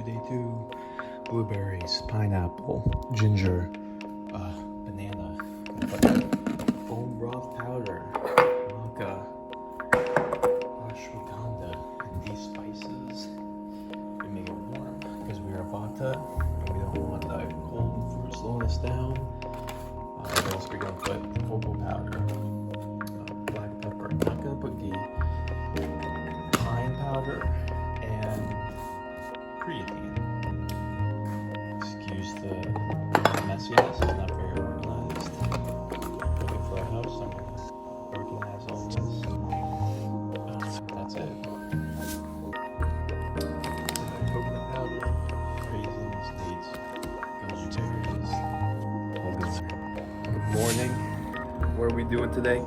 day two. Blueberries, pineapple, ginger, banana, foam broth powder, maca, ashwagandha, and these spices. We make it warm because we are Vata and we don't want the cold fruit slowing us down. What else we're gonna put? Cocoa powder, black pepper. Not gonna put ghee, pine powder, and creatine. Excuse the messiness, it's not very organized. Looking for a house, I'm gonna organize all this. That's it. Coconut powder, raisins, dates, goji berries. Good morning. What are we doing today?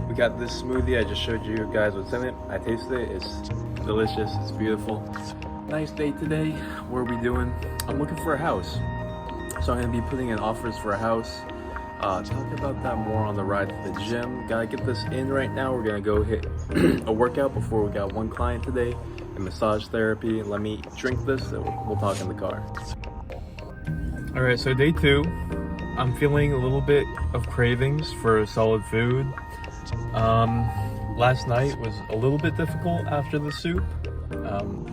We got this smoothie. I just showed you guys what's in it. I tasted it. It's delicious. It's beautiful. Nice day today. What are we doing? I'm looking for a house. So I'm going to be putting in offers for a house. Talk about that more on the ride to the gym. Gotta get this in right now. We're going to go hit a workout before we got one client today and massage therapy. Let me drink this and we'll talk in the car. Alright, so day two. I'm feeling a little bit of cravings for solid food. Last night was a little bit difficult after the soup.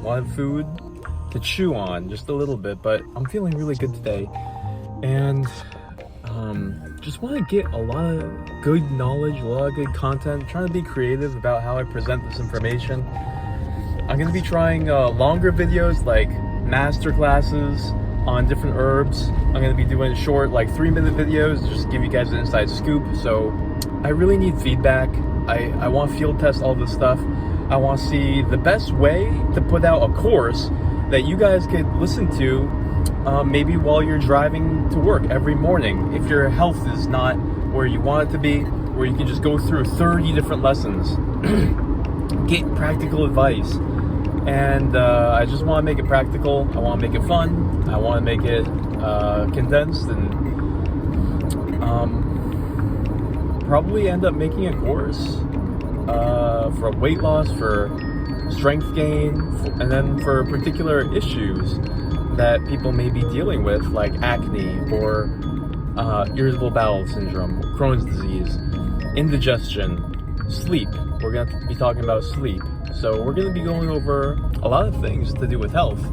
Wanted food to chew on just a little bit, but I'm feeling really good today. And just want to get a lot of good knowledge, a lot of good content, trying to be creative about how I present this information. I'm going to be trying longer videos like master classes on different herbs. I'm going to be doing short, like 3-minute videos, just give you guys an inside scoop. So I really need feedback. I want to field test all this stuff. I want to see the best way to put out a course that you guys could listen to maybe while you're driving to work every morning. If your health is not where you want it to be, where you can just go through 30 different lessons, get practical advice. And I just want to make it practical. I want to make it fun. I want to make it condensed and probably end up making a course for weight loss, for strength gain, and then for particular issues that people may be dealing with, like acne or irritable bowel syndrome, Crohn's disease, indigestion, sleep. We're going to be talking about sleep. So we're going to be going over a lot of things to do with health.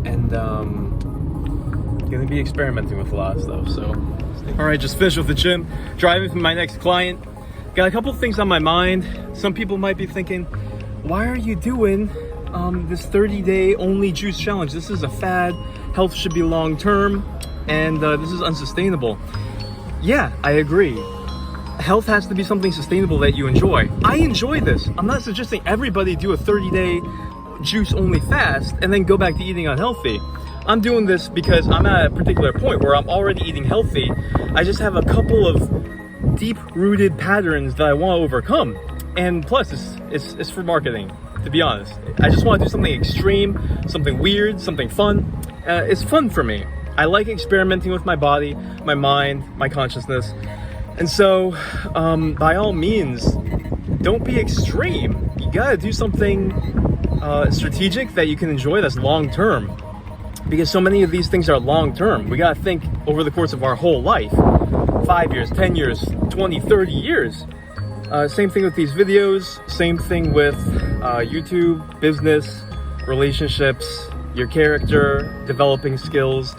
And going to be experimenting with a lot of stuff. So, alright, just finished with the gym, driving for my next client. Got a couple things on my mind. Some people might be thinking, why are you doing this 30-day only juice challenge? This is a fad. Health should be long-term, and this is unsustainable. Yeah, I agree. Health has to be something sustainable that you enjoy. I enjoy this. I'm not suggesting everybody do a 30-day juice only fast and then go back to eating unhealthy. I'm doing this because I'm at a particular point where I'm already eating healthy. I just have a couple of deep-rooted patterns that I want to overcome. And plus, it's for marketing, to be honest. I just want to do something extreme, something weird, something fun. It's fun for me. I like experimenting with my body, my mind, my consciousness. And so, by all means, don't be extreme. You gotta do something strategic that you can enjoy that's long-term. Because so many of these things are long-term. We gotta think over the course of our whole life. 5 years, 10 years, 20, 30 years. Same thing with these videos. Same thing with YouTube, business, relationships, your character, developing skills.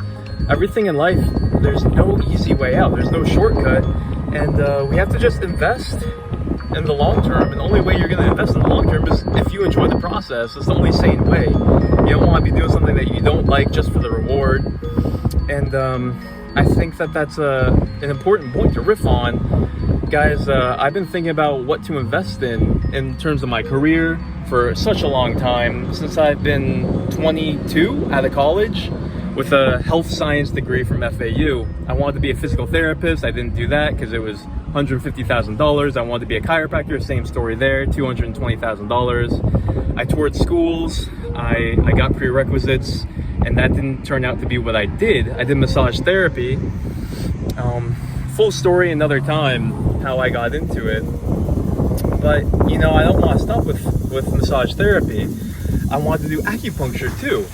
Everything in life, there's no easy way out. There's no shortcut. And we have to just invest in the long term. And the only way you're going to invest in the long term is if you enjoy the process. It's the only sane way. You don't want to be doing something that you don't like just for the reward. And I think that that's an important point to riff on. Guys, I've been thinking about what to invest in terms of my career for such a long time. Since I've been 22 out of college with a health science degree from FAU. I wanted to be a physical therapist. I didn't do that because it was $150,000. I wanted to be a chiropractor. Same story there, $220,000. I toured schools. I got prerequisites, and that didn't turn out to be what I did. I did massage therapy. Full story another time how I got into it. But, you know, I don't want to stop with massage therapy. I wanted to do acupuncture too.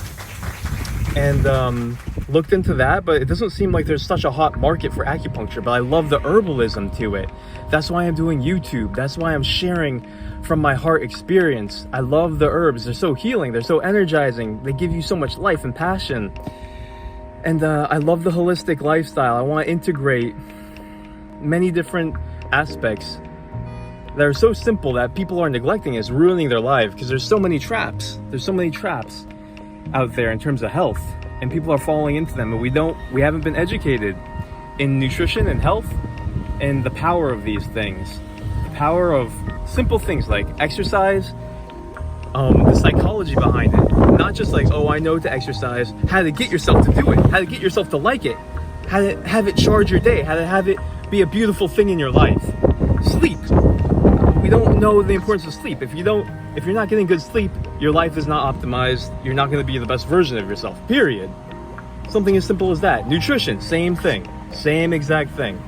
and looked into that, but it doesn't seem like there's such a hot market for acupuncture. But I love the herbalism to it. That's why I'm doing YouTube. That's why I'm sharing from my heart experience. I love the herbs. They're so healing. They're so energizing. They give you so much life and passion. And I love the holistic lifestyle. I want to integrate many different aspects that are so simple that people are neglecting. Is ruining their life, because there's so many traps. There's so many traps out there in terms of health, and people are falling into them, and we haven't been educated in nutrition and health and the power of these things, the power of simple things like exercise, the psychology behind it, not just like, oh, I know to exercise, how to get yourself to do it, how to get yourself to like it, how to have it charge your day, how to have it be a beautiful thing in your life. Sleep. We don't know the importance of sleep. If you're not getting good sleep, your life is not optimized. You're not going to be the best version of yourself, period. Something as simple as that. Nutrition, same thing, same exact thing.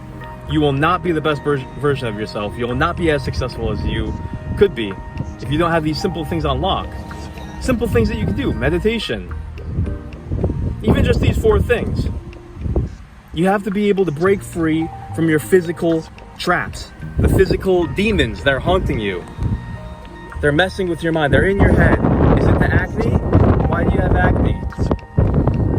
You will not be the best version of yourself. You will not be as successful as you could be if you don't have these simple things on lock. Simple things that you can do, meditation, even just these 4 things. You have to be able to break free from your physical traps, the physical demons that are haunting you. They're messing with your mind. They're in your head. Is it the acne? Why do you have acne?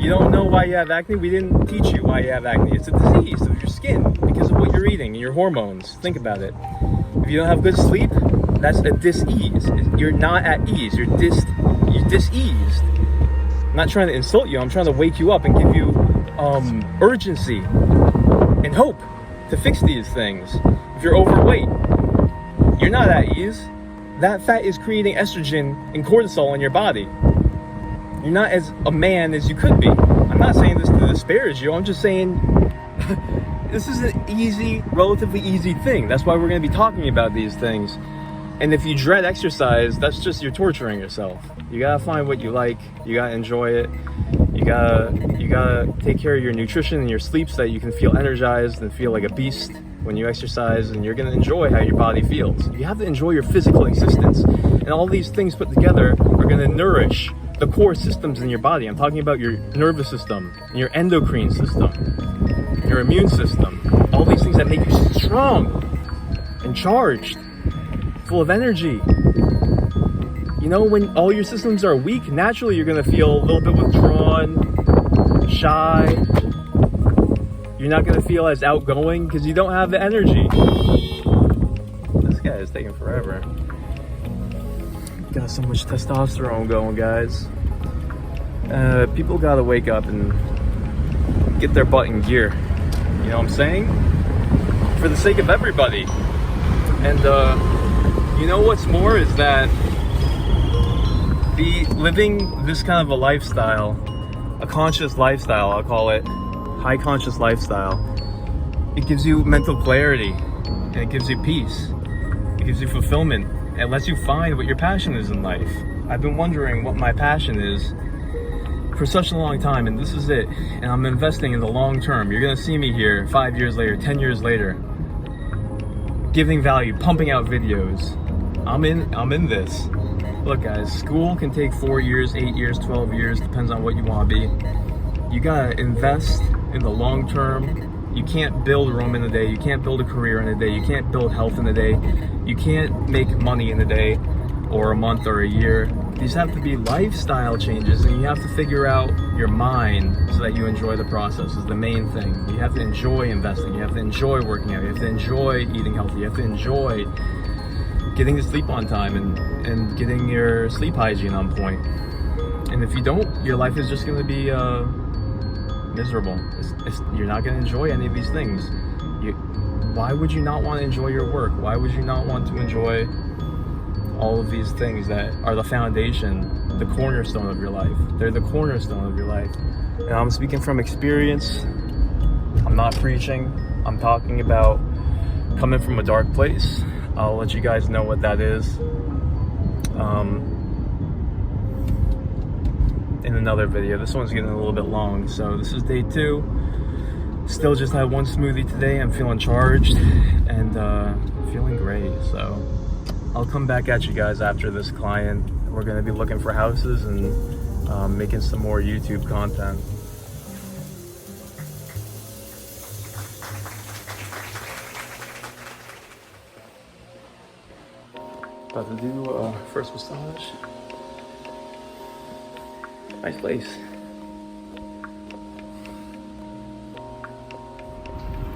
You don't know why you have acne? We didn't teach you why you have acne. It's a disease of your skin because of what you're eating and your hormones. Think about it. If you don't have good sleep, that's a dis-ease. You're not at ease. You're diseased. I'm not trying to insult you. I'm trying to wake you up and give you urgency and hope to fix these things. If you're overweight, you're not at ease. That fat is creating estrogen and cortisol in your body. You're not as a man as you could be. I'm not saying this to disparage you. I'm just saying this is an easy, relatively easy thing. That's why we're going to be talking about these things. And if you dread exercise, that's just you're torturing yourself. You gotta find what you like. You gotta enjoy it. You gotta take care of your nutrition and your sleep so that you can feel energized and feel like a beast when you exercise, and you're gonna enjoy how your body feels. You have to enjoy your physical existence. And all these things put together are gonna nourish the core systems in your body. I'm talking about your nervous system, your endocrine system, your immune system, all these things that make you strong and charged, full of energy. You know, when all your systems are weak, naturally you're gonna feel a little bit withdrawn, shy. You're not gonna feel as outgoing because you don't have the energy. This guy is taking forever. Got so much testosterone going, guys. People gotta wake up and get their butt in gear. You know what I'm saying? For the sake of everybody. And you know what's more is that living this kind of a lifestyle, a conscious lifestyle, I'll call it, high conscious lifestyle, it gives you mental clarity and it gives you peace. It gives you fulfillment. It lets you find what your passion is in life. I've been wondering what my passion is for such a long time, and this is it. And I'm investing in the long term. You're gonna see me here 5 years later, 10 years later, giving value, pumping out videos. I'm in this. Look guys, school can take 4 years, 8 years, 12 years, depends on what you want to be. You gotta invest in the long term. You can't build Rome in a day. You can't build a career in a day. You can't build health in a day. You can't make money in a day or a month or a year. These have to be lifestyle changes, and you have to figure out your mind so that you enjoy the process is the main thing. You have to enjoy investing. You have to enjoy working out. You have to enjoy eating healthy. You have to enjoy getting to sleep on time and getting your sleep hygiene on point. And if you don't, your life is just going to be miserable. You're not going to enjoy any of these things. Why would you not want to enjoy your work? Why would you not want to enjoy all of these things that are the foundation, the cornerstone of your life? They're the cornerstone of your life. And I'm speaking from experience. I'm not preaching. I'm talking about coming from a dark place. I'll let you guys know what that is in another video. This one's getting a little bit long. So this is day 2. Still just had one smoothie today. I'm feeling charged and feeling great. So I'll come back at you guys after this client. We're gonna be looking for houses and making some more YouTube content. About to do first massage. Nice place.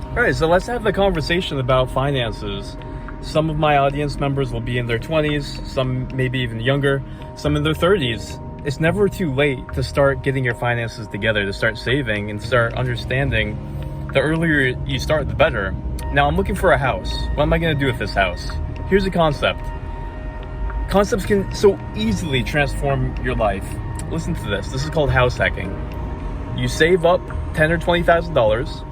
Alright, so let's have the conversation about finances. Some of my audience members will be in their 20s, some maybe even younger, some in their 30s. It's never too late to start getting your finances together, to start saving and start understanding. The earlier you start, the better. Now I'm looking for a house. What am I going to do with this house? Here's a concept. Concepts can so easily transform your life. Listen to this. This is called house hacking. You save up $10,000 or $20,000.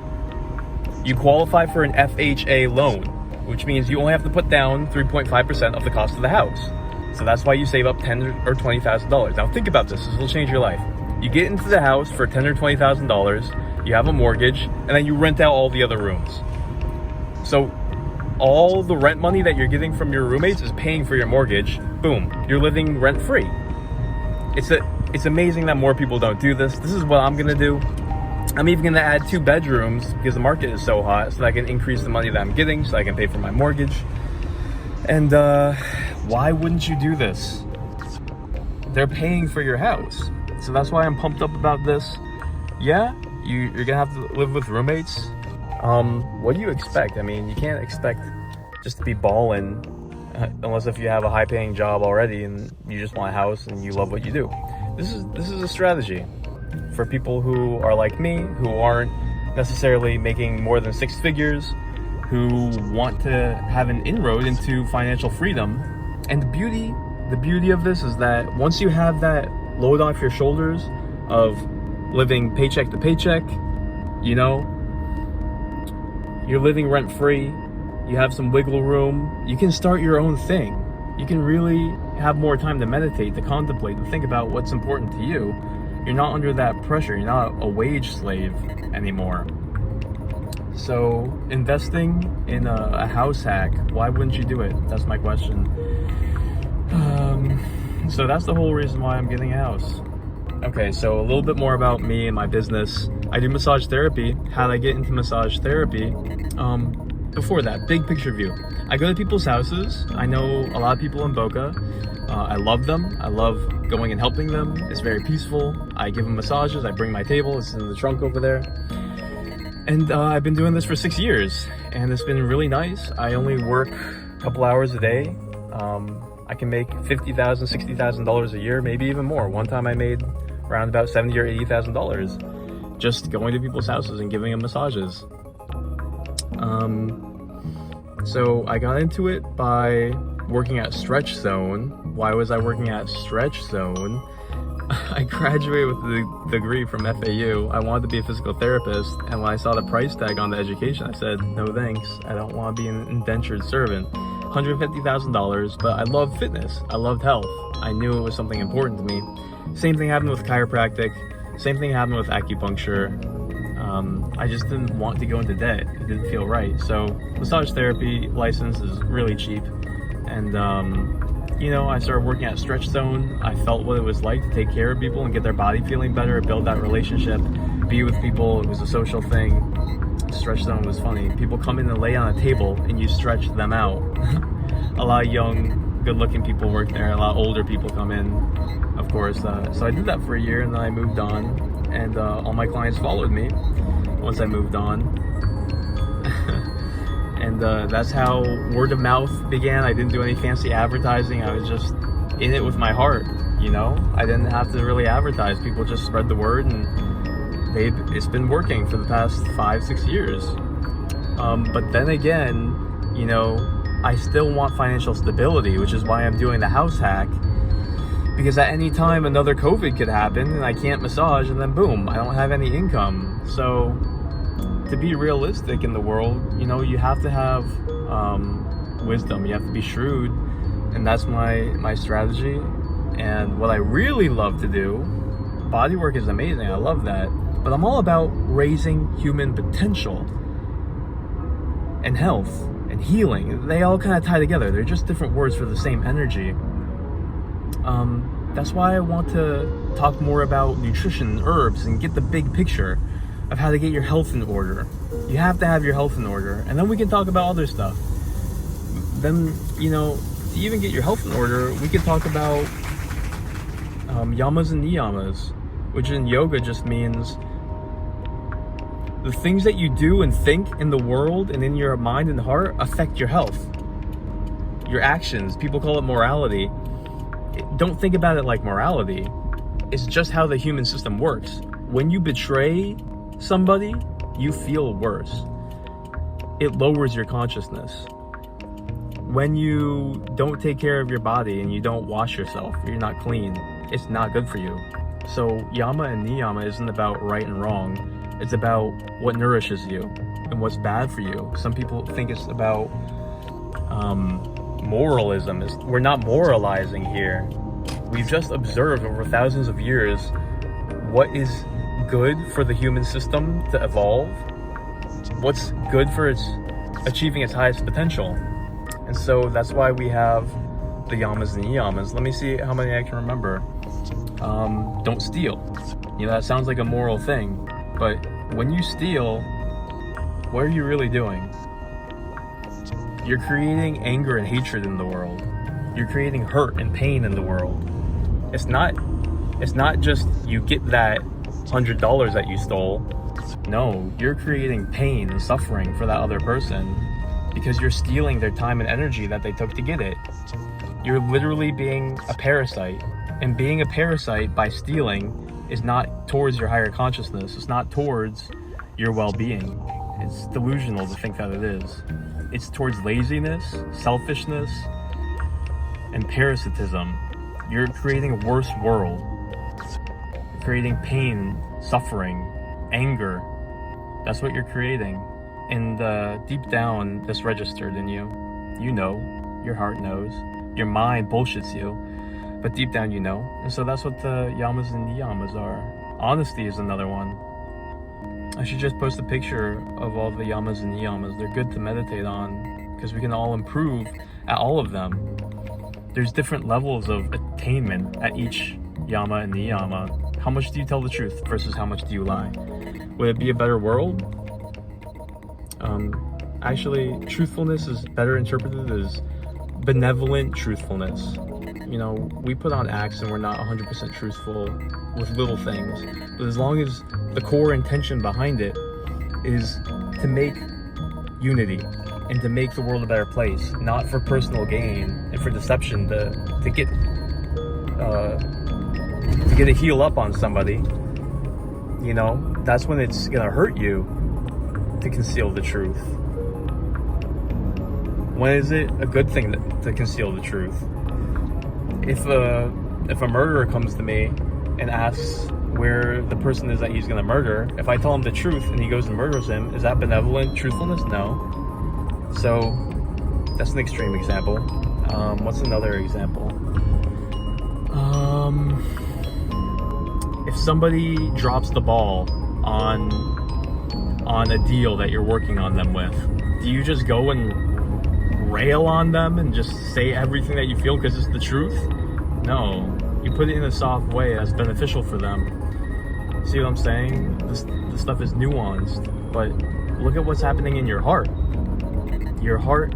You qualify for an FHA loan, which means you only have to put down 3.5% of the cost of the house. So that's why you save up $10,000 or $20,000. Now think about this. This will change your life. You get into the house for $10,000 or $20,000. You have a mortgage, and then you rent out all the other rooms. So all the rent money that you're getting from your roommates is paying for your mortgage. Boom, you're living rent-free. It's amazing that more people don't do this. This is what I'm gonna do. I'm even gonna add 2 bedrooms because the market is so hot, so that I can increase the money that I'm getting, so I can pay for my mortgage. And why wouldn't you do this? They're paying for your house. So that's why I'm pumped up about this. Yeah, you're gonna have to live with roommates. What do you expect? I mean, you can't expect just to be balling unless if you have a high-paying job already and you just want a house and you love what you do. This is a strategy for people who are like me, who aren't necessarily making more than 6 figures, who want to have an inroad into financial freedom. And the beauty of this is that once you have that load off your shoulders of living paycheck to paycheck, you know, you're living rent-free, you have some wiggle room, you can start your own thing. You can really have more time to meditate, to contemplate, to think about what's important to you. You're not under that pressure. You're not a wage slave anymore. So investing in a house hack, why wouldn't you do it? That's my question. So that's the whole reason why I'm getting a house. Okay, so a little bit more about me and my business. I do massage therapy. How did I get into massage therapy? Before that, big picture view. I go to people's houses. I know a lot of people in Boca. I love them. I love going and helping them. It's very peaceful. I give them massages. I bring my table. It's in the trunk over there. And I've been doing this for 6 years, and it's been really nice. I only work a couple hours a day. I can make $50,000, $60,000 a year, maybe even more. One time I made around about $70,000 or $80,000 just going to people's houses and giving them massages. So I got into it by working at Stretch Zone. Why was I working at Stretch Zone? I graduated with the degree from FAU. I wanted to be a physical therapist, and when I saw the price tag on the education, I said, no thanks. I don't want to be an indentured servant. $150,000, but I love fitness. I loved health. I knew it was something important to me. Same thing happened with chiropractic. Same thing happened with acupuncture. I just didn't want to go into debt. It didn't feel right. So massage therapy license is really cheap. And, you know, I started working at Stretch Zone. I felt what it was like to take care of people and get their body feeling better, build that relationship, be with people. It was a social thing. Stretch Zone was funny. People come in and lay on a table and you stretch them out. A lot of young, good-looking people work there. A lot of older people come in, of course. So I did that for a year, and then I moved on. And all my clients followed me once I moved on. And that's how word of mouth began. I didn't do any fancy advertising. I was just in it with my heart, you know? I didn't have to really advertise. People just spread the word, and it's been working for the past 5-6 years. But then again, you know, I still want financial stability, which is why I'm doing the house hack. Because at any time another COVID could happen and I can't massage, and then boom, I don't have any income. So to be realistic in the world, you know, you have to have wisdom. You have to be shrewd, and that's my strategy. And what I really love to do, bodywork is amazing. I love that. But I'm all about raising human potential and health and healing. They all kind of tie together. They're just different words for the same energy. That's why I want to talk more about nutrition, herbs, and get the big picture of how to get your health in order. You have to have your health in order, and then we can talk about other stuff. Then, you know, to even get your health in order, we can talk about yamas and niyamas, which in yoga just means the things that you do and think in the world and in your mind and heart affect your health. Your actions, people call it morality. Don't think about it like morality. It's just how the human system works. When you betray somebody, you feel worse. It lowers your consciousness. When you don't take care of your body and you don't wash yourself, you're not clean, it's not good for you. So yama and niyama isn't about right and wrong. It's about what nourishes you and what's bad for you. Some people think it's about moralism. We're not moralizing here. We've just observed over thousands of years what is good for the human system to evolve, what's good for its achieving its highest potential. And so that's why we have the yamas and niyamas. Let me see how many I can remember. Don't steal. You know, that sounds like a moral thing, but when you steal, what are you really doing? You're creating anger and hatred in the world. You're creating hurt and pain in the world. It's not just you get that $100 that you stole. No, you're creating pain and suffering for that other person because you're stealing their time and energy that they took to get it. You're literally being a parasite. And being a parasite by stealing is not towards your higher consciousness. It's not towards your well-being. It's delusional to think that it is. It's towards laziness, selfishness, and parasitism. You're creating a worse world. You're creating pain, suffering, anger. That's what you're creating. And deep down, this registered in you. You know, your heart knows. Your mind bullshits you. But deep down you know. And so that's what the yamas and niyamas are. Honesty is another one. I should just post a picture of all the yamas and niyamas. They're good to meditate on because we can all improve at all of them. There's different levels of attainment at each yama and niyama. How much do you tell the truth versus how much do you lie? Would it be a better world? Actually, truthfulness is better interpreted as benevolent truthfulness. You know, we put on acts and we're not 100% truthful with little things. But as long as the core intention behind it is to make unity and to make the world a better place, not for personal gain and for deception to get a heel up on somebody, you know, that's when it's gonna hurt you to conceal the truth. When is it a good thing to conceal the truth? If a murderer comes to me and asks where the person is that he's gonna murder, if I tell him the truth and he goes and murders him, is that benevolent truthfulness? No. So that's an extreme example. What's another example? If somebody drops the ball on a deal that you're working on them with, do you just go and rail on them and just say everything that you feel because it's the truth? No, you put it in a soft way that's beneficial for them. See what I'm saying? This stuff is nuanced, but look at what's happening in your heart. Your heart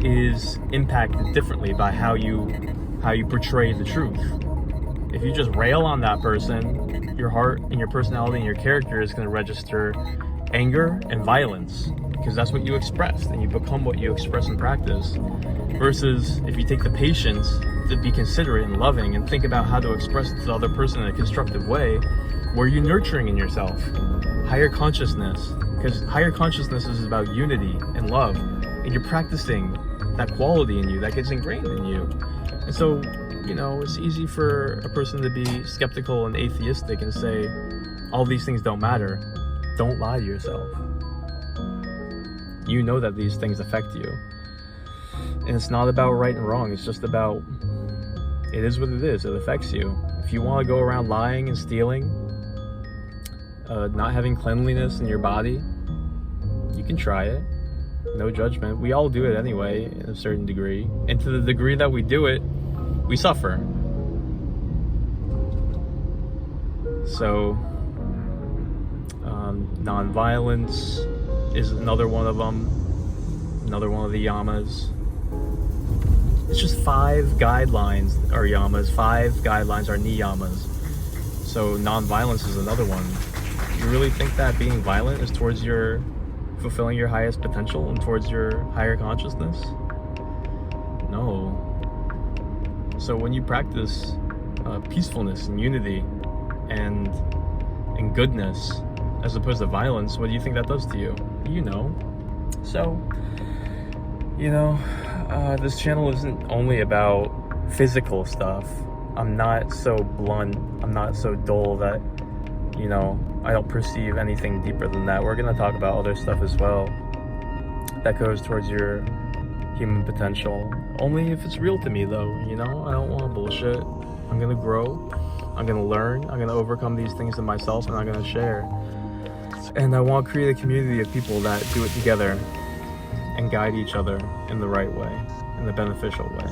is impacted differently by how you portray the truth. If you just rail on that person, your heart and your personality and your character is going to register anger and violence, because that's what you express, and you become what you express and practice. Versus if you take the patience to be considerate and loving and think about how to express it to the other person in a constructive way, where you're nurturing in yourself higher consciousness, because higher consciousness is about unity and love, and you're practicing that quality in you that gets ingrained in you. And so, you know, it's easy for a person to be skeptical and atheistic and say all these things don't matter. Don't lie to yourself. You know that these things affect you. And it's not about right and wrong. It's just about, it is what it is. It affects you. If you want to go around lying and stealing, not having cleanliness in your body, you can try it. No judgment. We all do it anyway, in a certain degree. And to the degree that we do it, we suffer. So, non-violence is another one of them, another one of the yamas. It's just 5 guidelines are yamas, 5 guidelines are niyamas. So non-violence is another one. You really think that being violent is towards your fulfilling your highest potential and towards your higher consciousness? No. So when you practice peacefulness and unity and goodness as opposed to violence, what do you think that does to you? You know. So, this channel isn't only about physical stuff. I'm not so blunt, I'm not so dull that, I don't perceive anything deeper than that. We're gonna talk about other stuff as well that goes towards your human potential. Only if it's real to me though, I don't want bullshit. I'm gonna grow, I'm gonna learn, I'm gonna overcome these things in myself, and I'm gonna share. And I want to create a community of people that do it together and guide each other in the right way, in the beneficial way.